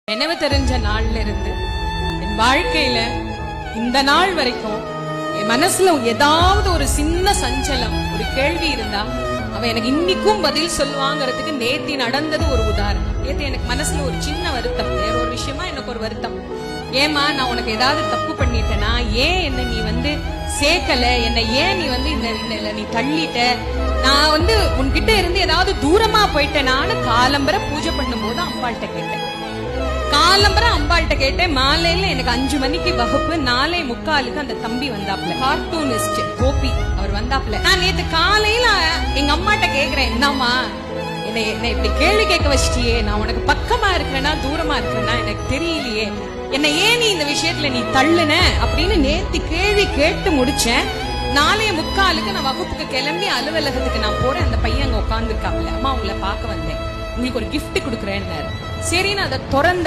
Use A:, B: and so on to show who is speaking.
A: நினைவு தெரிஞ்ச நாள்ல இருந்து என் வாழ்க்கையில இந்த நாள் வரைக்கும் என் மனசுல ஏதாவது ஒரு சின்ன சஞ்சலம், ஒரு கேள்வி இருந்தா அவ எனக்கு இன்னைக்கும் பதில் சொல்லுவாங்கிறதுக்கு நேத்தி நடந்தது ஒரு உதாரணம். நேத்து எனக்கு மனசுல ஒரு சின்ன வருத்தம், வேற ஒரு விஷயமா எனக்கு ஒரு வருத்தம். ஏமா நான் உனக்கு ஏதாவது தப்பு பண்ணிட்டேனா, ஏன் என்ன நீ சேர்க்கல, என்ன ஏன் நீ இந்த நீ தள்ளிட்ட, நான் உன்கிட்ட இருந்து ஏதாவது தூரமா போயிட்டேனான்னு காலம்பரை பூஜை பண்ணும் போது அம்பாள்கிட்ட கேட்டேன். காலம்பரம் அம்பாள்கிட்ட கேட்டேன். மாலையில எனக்கு 5 மணிக்கு வகுப்பு, 4:45 அந்த தம்பி வந்தாப்ல, கார்ட்டூனிஸ்ட் கோபி, அவர் வந்தாப்ல. நான் நேத்து காலையில எங்க அம்மாட்ட கேக்குறேன், என்னம்மா என்ன இப்படி கேள்வி கேட்க வச்சிட்டியே, நான் உனக்கு பக்கமா இருக்கிறேன்னா தூரமா இருக்கிறேன்னா எனக்கு தெரியலையே, என்ன ஏன் நீ இந்த விஷயத்துல நீ தள்ளுன அப்படின்னு நேத்து கேள்வி கேட்டு முடிச்சேன். 4:45 நான் வகுப்புக்கு கிளம்பி அலுவலகத்துக்கு நான் போறேன். அந்த பையன் அங்க உட்கார்ந்துருக்காப்ல. அம்மா உங்களை பார்க்க வந்தேன், உங்களுக்கு ஒரு கிஃப்ட் கொடுக்குறேன்னு. சரி, நான் அதை திறந்த